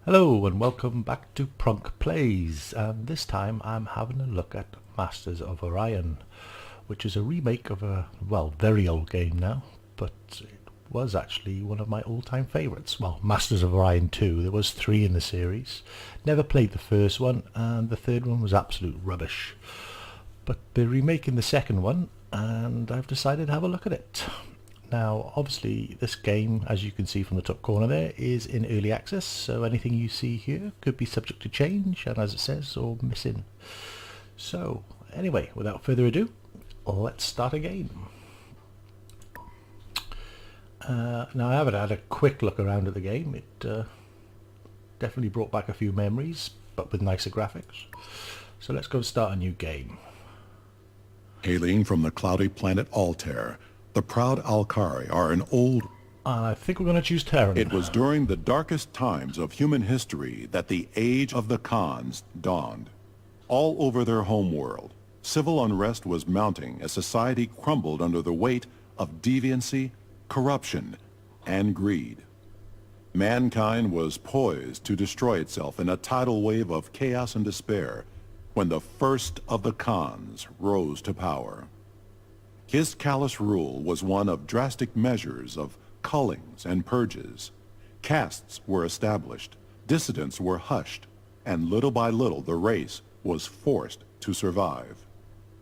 Hello and welcome back to Prunk Plays, and this time I'm having a look at Masters of Orion, which is a remake of a, well, very old game now, but it was actually one of my all-time favourites. Well, Masters of Orion 2, there was 3 in the series. Never played the first one, and the third one was absolute rubbish. But they're remaking the second one, and I've decided to have a look at it. Now, obviously, this game, as you can see from the top corner there, is in early access, so anything you see here could be subject to change, and as it says, or missing. So, anyway, without further ado, let's start a game. Now, I haven't had a quick look around at the game. It definitely brought back a few memories, but with nicer graphics. So let's go start a new game. Hailing from the cloudy planet Altair, the proud Alkari are an old... I think we're going to choose Terran. It was during the darkest times of human history that the age of the Khans dawned. All over their homeworld, civil unrest was mounting as society crumbled under the weight of deviancy, corruption, and greed. Mankind was poised to destroy itself in a tidal wave of chaos and despair when the first of the Khans rose to power. His callous rule was one of drastic measures of cullings and purges. Castes were established, dissidents were hushed, and little by little the race was forced to survive.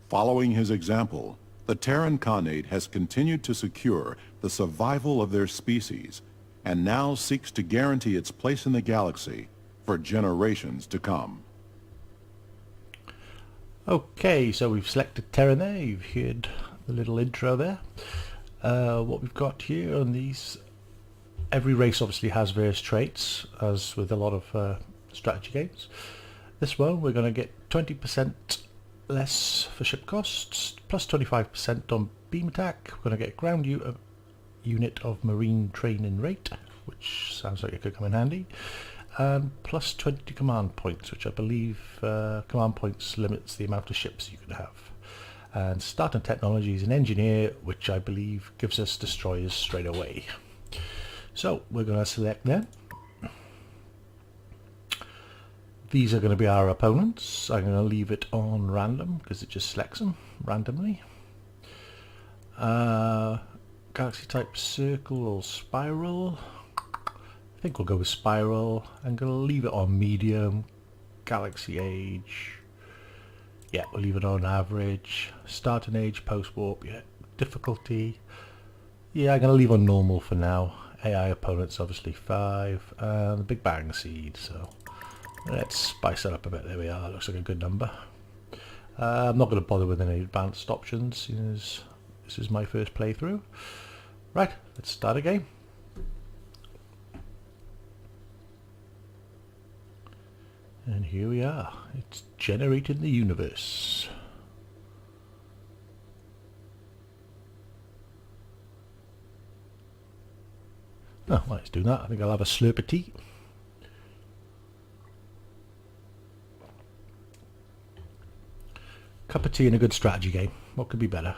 Following his example, the Terran Khanate has continued to secure the survival of their species, and now seeks to guarantee its place in the galaxy for generations to come. Okay, so we've selected Terran there. You've heard the little intro there. What we've got here on these, every race obviously has various traits, as with a lot of strategy games. This one we're going to get 20% less for ship costs, plus 25% on beam attack. We're going to get ground unit of marine training rate, which sounds like it could come in handy, and plus 20 command points, which I believe command points limits the amount of ships you can have. And starting technology is an engineer, which I believe gives us destroyers straight away. So we're going to select them. These are going to be our opponents. I'm going to leave it on random because it just selects them randomly. Galaxy type circle or spiral. I think we'll go with spiral. I'm going to leave it on medium. Galaxy age. Yeah, we'll leave it on average. Starting age, post-warp, yeah. Difficulty. Yeah, I'm going to leave on normal for now. AI opponents, obviously 5. And the Big Bang Seed, so let's spice that up a bit. There we are, looks like a good number. I'm not going to bother with any advanced options, as this is my first playthrough. Right, let's start a game. And here we are. It's generating the universe. Oh, well, let's do that. I think I'll have a slurp of tea. Cup of tea and a good strategy game. What could be better?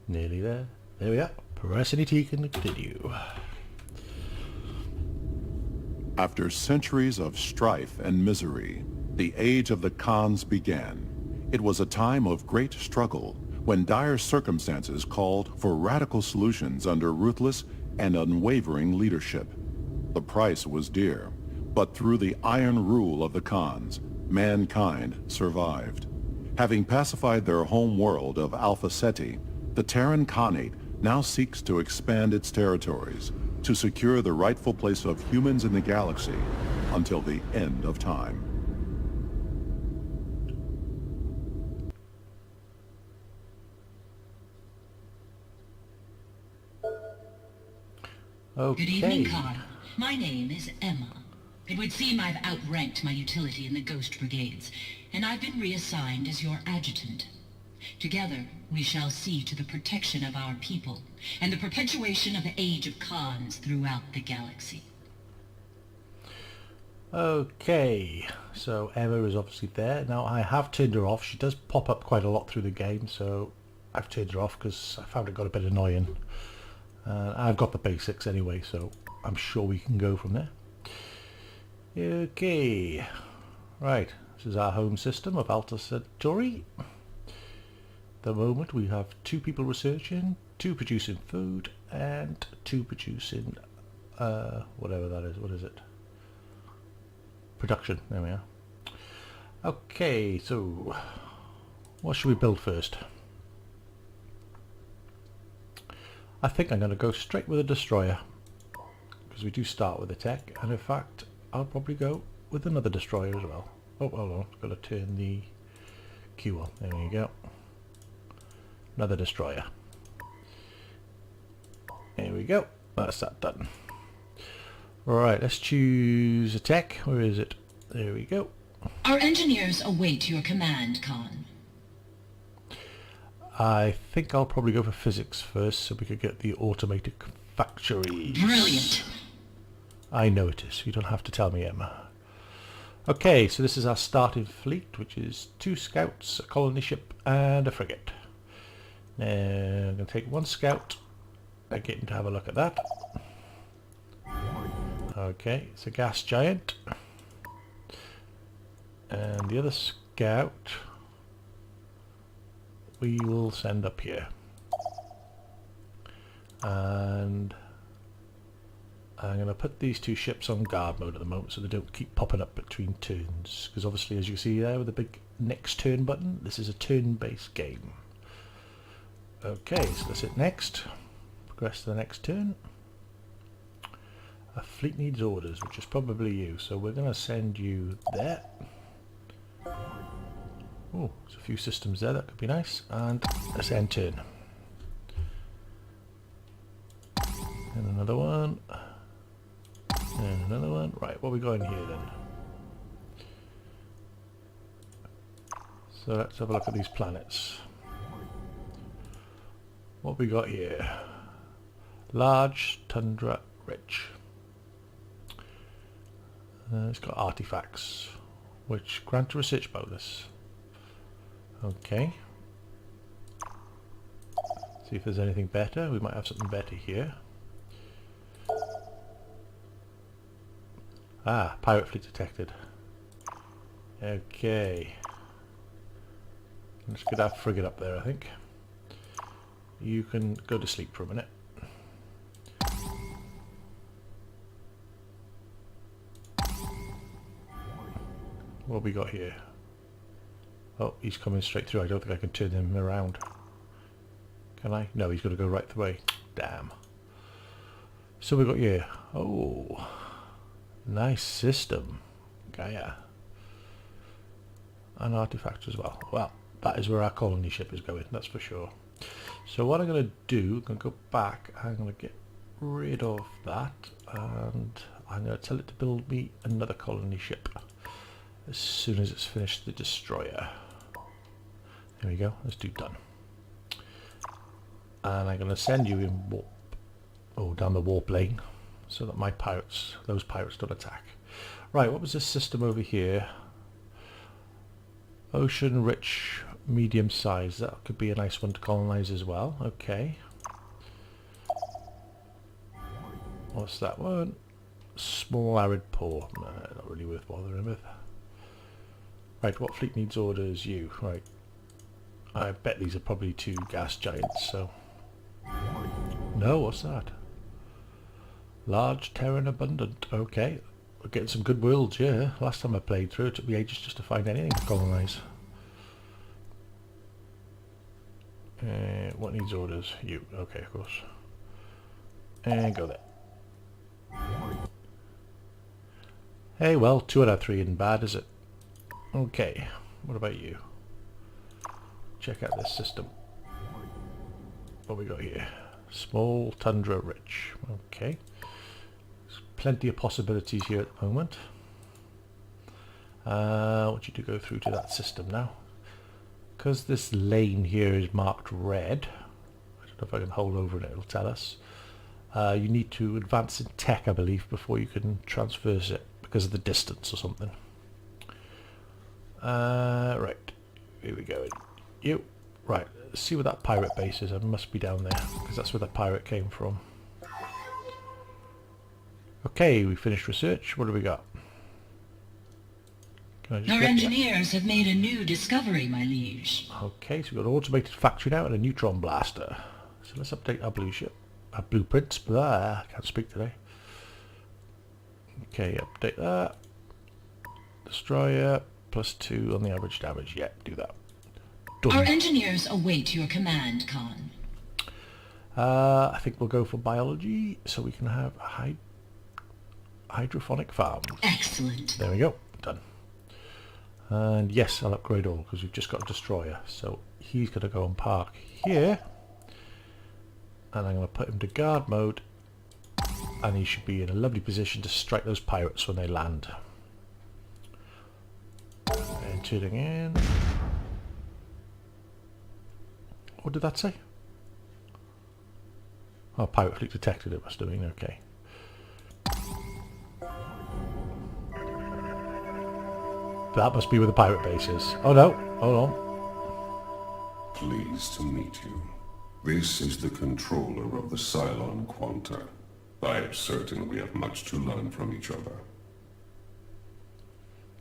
Nearly there. There we are. Press any tea can continue. After centuries of strife and misery, the age of the Khans began. It was a time of great struggle when dire circumstances called for radical solutions under ruthless and unwavering leadership. The price was dear, but through the iron rule of the Khans, mankind survived. Having pacified their home world of Alpha Ceti, the Terran Khanate now seeks to expand its territories to secure the rightful place of humans in the galaxy until the end of time. Okay. Good evening, Khan. My name is Emma. It would seem I've outranked my utility in the Ghost Brigades, and I've been reassigned as your adjutant. Together, we shall see to the protection of our people, and the perpetuation of the Age of Khans throughout the galaxy. Okay, so Emma is obviously there. Now I have turned her off. She does pop up quite a lot through the game, so I've turned it off because I found it got a bit annoying. I've got the basics anyway, so I'm sure we can go from there. Okay, right, this is our home system of Alta Centauri. At the moment we have 2 people researching, 2 producing food, and 2 producing whatever that is. What is it? Production. There we are. Okay, so what should we build first? I think I'm going to go straight with a destroyer, because we do start with a tech, and in fact I'll probably go with another destroyer as well. Oh, hold on, got to turn the Q on. There you go. Another destroyer. There we go. That's that done. Right, let's choose a tech. Where is it? There we go. Our engineers await your command, Khan. I think I'll probably go for physics first, so we could get the automated factories. Brilliant. I know it is. You don't have to tell me, Emma. Okay, so this is our starting fleet, which is 2 scouts, a colony ship, and a frigate. Now I'm going to take 1 scout and get him to have a look at that. Okay, it's a gas giant. And the other scout we will send up here. And I'm going to put these 2 ships on guard mode at the moment so they don't keep popping up between turns. Because obviously, as you see there with the big next turn button, this is a turn-based game. Okay, so let's hit next. Progress to the next turn. A fleet needs orders, which is probably you. So we're going to send you there. Oh, there's a few systems there, that could be nice. And let's end turn. And another one. And another one. Right, what we got in here then? So let's have a look at these planets. What we got here? Large, tundra, rich. It's got artifacts, which grant a research bonus. Okay. See if there's anything better. We might have something better here. Ah, pirate fleet detected. Okay. Let's get our frigate up there, I think. You can go to sleep for a minute. What have we got here? Oh, he's coming straight through. I don't think I can turn him around. Can I? No, he's got to go right the way. Damn. So we got here. Oh, nice system. Gaia. An artifact as well. Well, that is where our colony ship is going, that's for sure. So what I'm going to do, I'm going to go back. I'm going to get rid of that. And I'm going to tell it to build me another colony ship as soon as it's finished the destroyer. There we go, let's do done. And I'm going to send you in warp, down the warp lane, so that my pirates, those pirates don't attack. Right, what was this system over here? Ocean rich, medium size. That could be a nice one to colonize as well. Okay. What's that one? Small arid pore. No, not really worth bothering with. Right, what fleet needs orders? You. Right. I bet these are probably 2 gas giants, so... No, what's that? Large, Terran, abundant. Okay. We're getting some good worlds, yeah. Last time I played through, it took me ages just to find anything to colonize. What needs orders? You. Okay, of course. And go there. Hey, well, 2 out of 3 isn't bad, is it? Okay, what about you? Check out this system. What we got here? Small, tundra, rich. Okay. There's plenty of possibilities here at the moment. I want you to go through to that system now. Because this lane here is marked red, I don't know if I can hold over it, it'll tell us. You need to advance in tech, I believe, before you can transverse it, because of the distance or something. Right, here we go. You. Right, see where that pirate base is. It must be down there, because that's where the pirate came from. Okay, we finished research. What do we got? Can I just Our get that? engineers have made a new discovery, my liege. Okay, so we've got an automated factory now and a neutron blaster. So let's update our our blueprints. Blah, I can't speak today. Okay, update that. Destroyer, +2 on the average damage. Yeah, do that. Done. Our engineers await your command, Khan. I think we'll go for biology, so we can have a hydroponic farm. Excellent. There we go, done. And yes, I'll upgrade all, because we've just got a destroyer. So he's going to go and park here. And I'm going to put him to guard mode. And he should be in a lovely position to strike those pirates when they land. Entering in. What did that say? Oh, pirate fleet detected, it must have been. Okay. That must be where the pirate base is. Oh no, hold on. Pleased to meet you. This is the controller of the Cylon Quanta. I am certain we have much to learn from each other.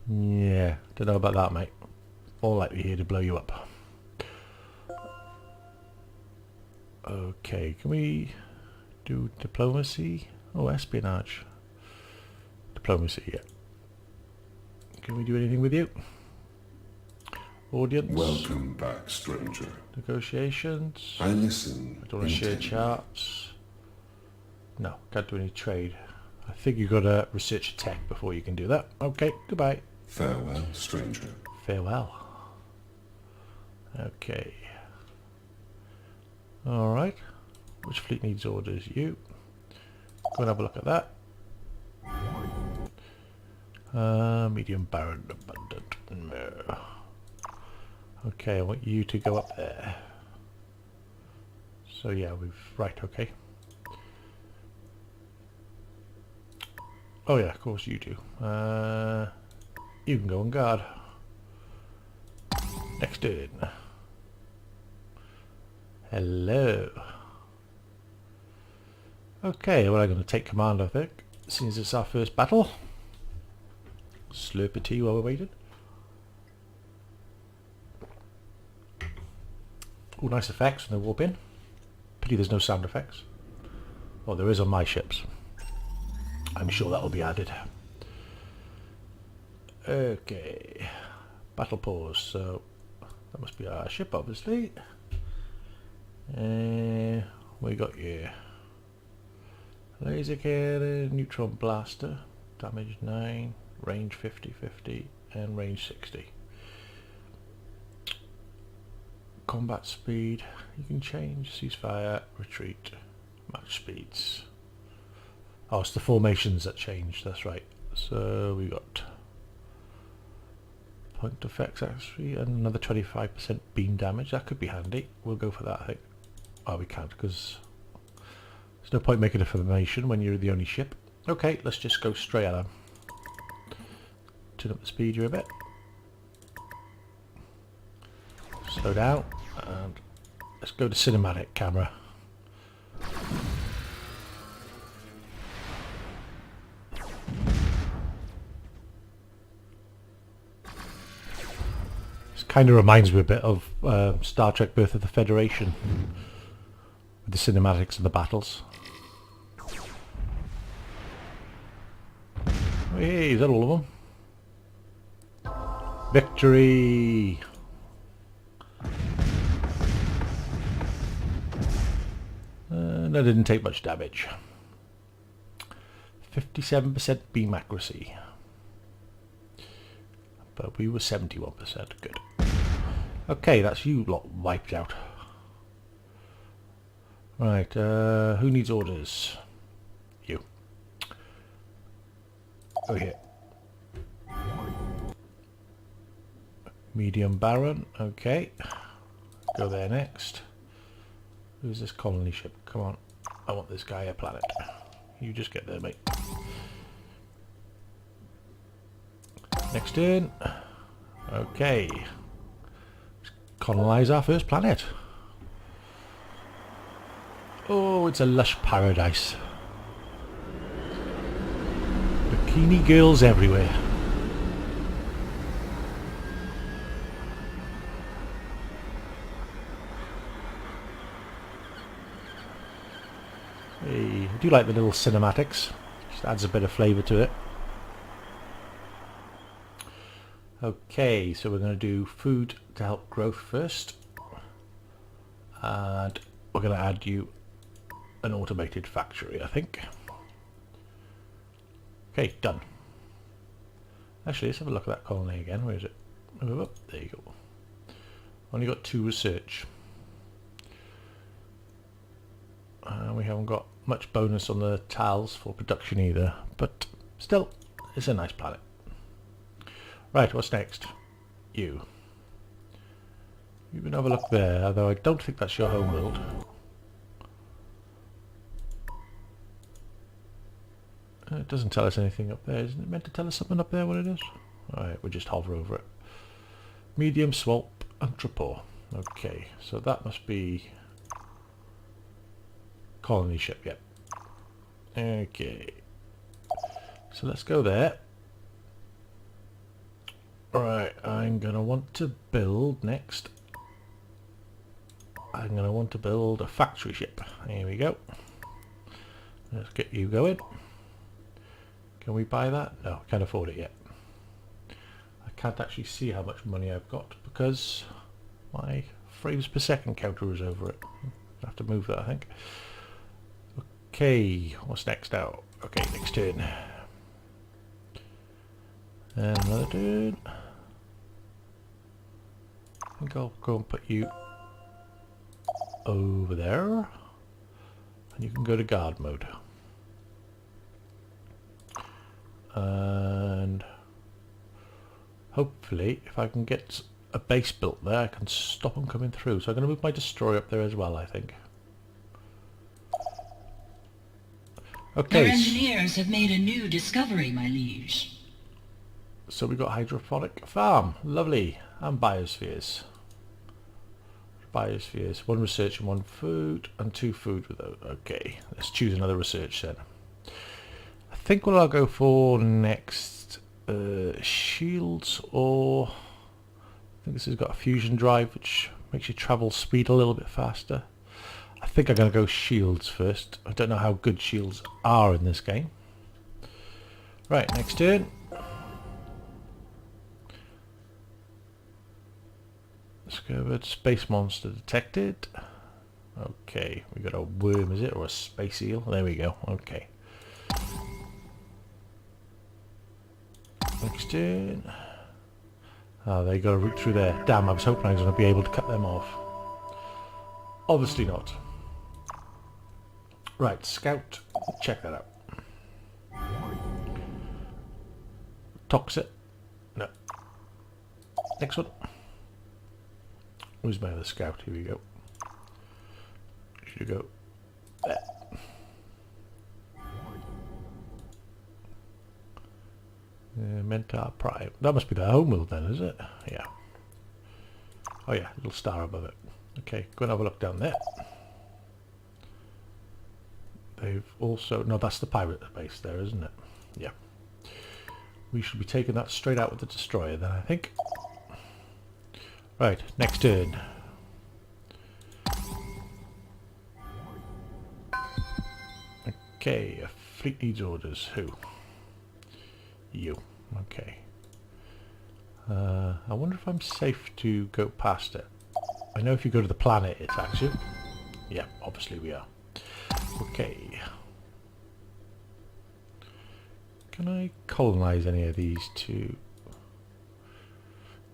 Yeah, don't know about that, mate. More likely here to blow you up. Okay, can we do diplomacy? Oh, espionage. Diplomacy, yeah. Can we do anything with you? Audience. Welcome back, stranger. Negotiations. I listen. I don't want to share intently. charts. No, can't do any trade. I think you've got to research tech before you can do that. Okay, goodbye. Farewell, stranger. Farewell. Okay. Alright. Which fleet needs orders? You. Go and have a look at that. Medium barren abundant. No. Okay, I want you to go up there. So yeah, right, okay. Oh yeah, of course you do. You can go on guard. Next in. Hello. Okay, well I'm going to take command, I think, since it's our first battle. Slurp a tea while we're waiting. Oh, nice effects when they warp in. Pity there's no sound effects. Oh, there is on my ships. I'm sure that'll be added. Okay. Battle pause, so that must be our ship, obviously. We got here. Laser cannon, neutron blaster, damage 9, range 50-50, and range 60. Combat speed, you can change, ceasefire, retreat, match speeds. Oh, it's the formations that change, that's right. So we got point effects actually, and another 25% beam damage. That could be handy. We'll go for that, I think. Oh, we can't, because there's no point making a formation when you're the only ship. Okay, let's just go straight at them. Turn up the speed here a bit. Slow down, and let's go to cinematic camera. This kind of reminds me a bit of Star Trek Birth of the Federation, with the cinematics and the battles. Hey, is that all of them? Victory! That didn't take much damage. 57% beam accuracy. But we were 71%. Good. Okay, that's you lot wiped out. Right, who needs orders? You. Go here. Medium barren, okay. Go there next. Who's this colony ship? Come on. I want this guy a planet. You just get there, mate. Next in. Okay. Let's colonize our first planet. Oh, it's a lush paradise. Bikini girls everywhere. Hey, I do like the little cinematics. Just adds a bit of flavour to it. Okay, so we're going to do food to help growth first. And we're going to add you an automated factory, I think. Okay, done. Actually, let's have a look at that colony again. Where is it? Move up. There you go. Only got 2 research. We haven't got much bonus on the tiles for production either, but still, it's a nice planet. Right, what's next? You. You can have a look there, although I don't think that's your home world. It doesn't tell us anything up there. Isn't it meant to tell us something up there, what it is? Alright, we'll just hover over it. Medium swamp entrepot. Okay, so that must be colony ship, yep. Okay. So let's go there. Right, I'm going to want to build next. I'm going to want to build a factory ship. Here we go. Let's get you going. Can we buy that? No, I can't afford it yet. I can't actually see how much money I've got because my frames per second counter is over it. I have to move that, I think. Okay, what's next now? Okay, next turn. And another turn. I think I'll go and put you over there. And you can go to guard mode. And hopefully if I can get a base built there I can stop them coming through. So I'm going to move my destroyer up there as well, I think. Okay. Our engineers have made a new discovery, my liege. So we've got hydroponic farm. Lovely. And biospheres. Biospheres. 1 research and 1 food. And 2 food with those. Okay. Let's choose another research then. I think what I'll go for next, shields, or I think this has got a fusion drive which makes your travel speed a little bit faster. I think I'm going to go shields first. I don't know how good shields are in this game. Right, next turn. Discovered space monster detected. Okay, we got a worm, is it, or a space eel? There we go. Okay. Next turn. Oh, they got a route through there. Damn, I was hoping I was going to be able to cut them off. Obviously not. Right, scout. Check that out. Toxic. No. Next one. Where's my other scout? Here we go. Should go there. Mentor Prime. That must be the homeworld then, is it? Yeah. Oh yeah, little star above it. Okay, go and have a look down there. They've also... No, that's the pirate base there, isn't it? Yeah. We should be taking that straight out with the destroyer then, I think. Right, next turn. Okay, a fleet needs orders. Who? You. Okay. I wonder if I'm safe to go past it. I know if you go to the planet it attacks you. Yeah, obviously we are. Okay. Can I colonize any of these two?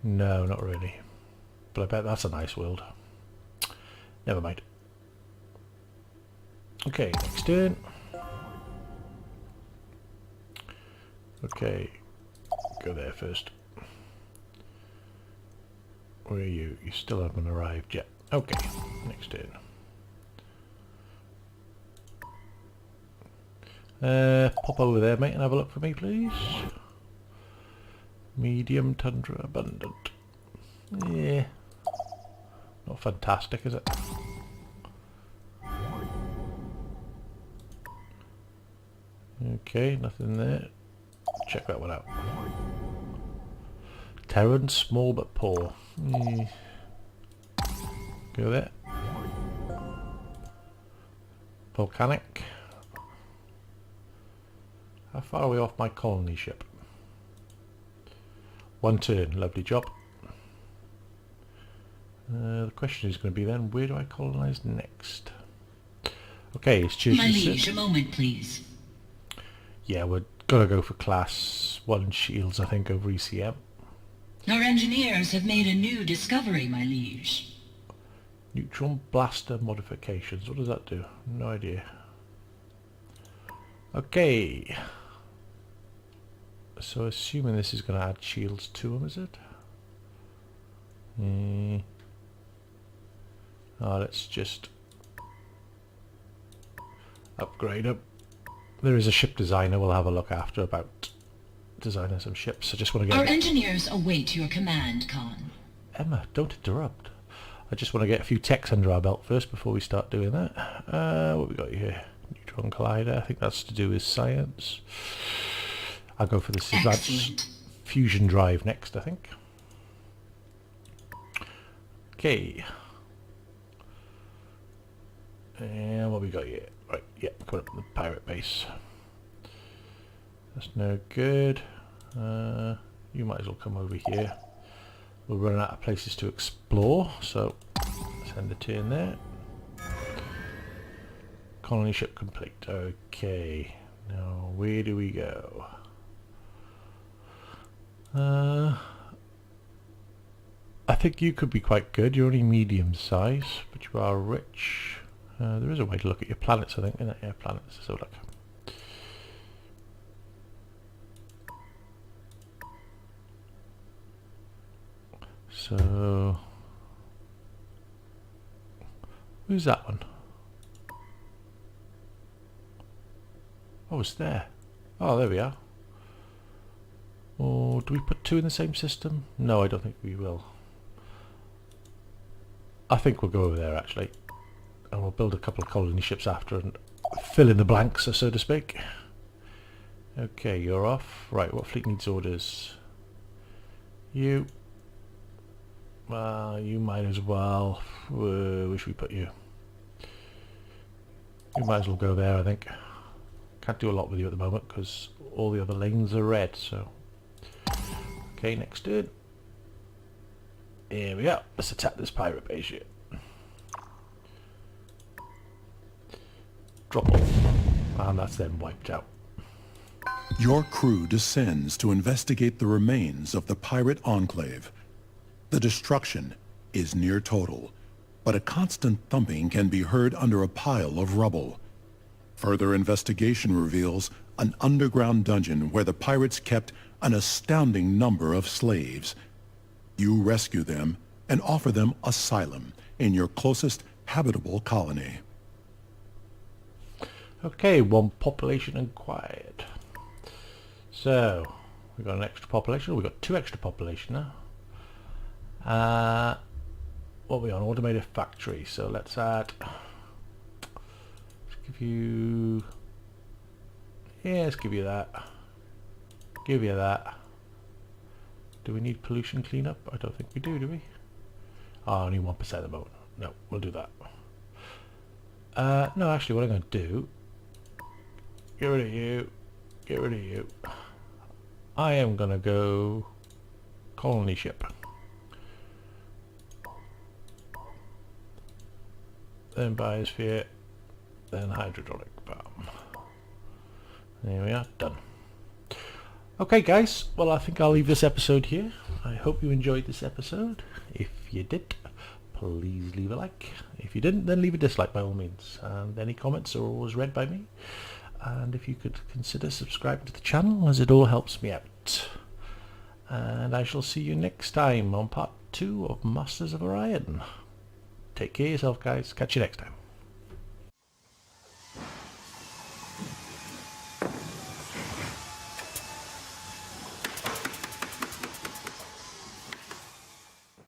No, not really. But I bet that's a nice world. Never mind. Okay, next turn. Okay, go there first. Where are you? You still haven't arrived yet. Okay, next turn. Pop over there, mate, and have a look for me, please. Medium tundra abundant. Yeah. Not fantastic, is it? Okay, nothing there. Check that one out. Terran, small but poor. Go there. Volcanic. How far are we off my colony ship? 1 turn, lovely job. The question is going to be then, where do I colonize next? Okay, it's choosing. My liege, a moment, please. Yeah, we're gonna go for class 1 shields, I think, over ECM. Our engineers have made a new discovery, my liege. Neutron blaster modifications. What does that do? No idea. Okay. So assuming this is going to add shields to them, is it? Oh, let's just upgrade them. There is a ship designer we'll have a look after about designing some ships. I just want to get... Our engineers await your command, Khan. Emma, don't interrupt. I just want to get a few techs under our belt first before we start doing that. What we got here? Neutron collider. I think that's to do with science. I'll go for this advanced fusion drive next, I think. Okay. And what we got here? Right, yeah, coming up from the pirate base. That's no good. You might as well come over here. We're running out of places to explore, so send a turn there. Colony ship complete. Okay. Now, where do we go? I think you could be quite good. You're only medium size, but you are rich. There is a way to look at your planets, I think, isn't it? Yeah, planets. So look. So, who's that one? Oh, it's there. Oh, there we are. Or do we put 2 in the same system? No, I don't think we will. I think we'll go over there actually. And we'll build a couple of colony ships after and fill in the blanks, so to speak. Okay, you're off. Right, what fleet needs orders? You. You might as well. Where should we put you? You might as well go there, I think. Can't do a lot with you at the moment because all the other lanes are red, so... Okay, next turn. Here we go. Let's attack this pirate base here. Drop off. And that's them wiped out. Your crew descends to investigate the remains of the pirate enclave. The destruction is near total, but a constant thumping can be heard under a pile of rubble. Further investigation reveals an underground dungeon where the pirates kept an astounding number of slaves. You rescue them and offer them asylum in your closest habitable colony. Okay, 1 population inquired. So, we've got an extra population. We've got 2 extra population now. What are we on? Automated factory. So let's add... Let's give you... Yeah, let's give you that. Give you that. Do we need pollution cleanup? I don't think we do we? Oh, only 1% at the moment. No, we'll do that. No, actually what I'm going to do... Get rid of you. Get rid of you. I am going to go... Colony ship. Then biosphere. Then hydrodynamic bomb. There we are. Done. Okay guys, well I think I'll leave this episode here. I hope you enjoyed this episode. If you did, please leave a like. If you didn't, then leave a dislike by all means. And any comments are always read by me. And if you could consider subscribing to the channel, as it all helps me out. And I shall see you next time on part 2 of Masters of Orion. Take care of yourself guys. Catch you next time.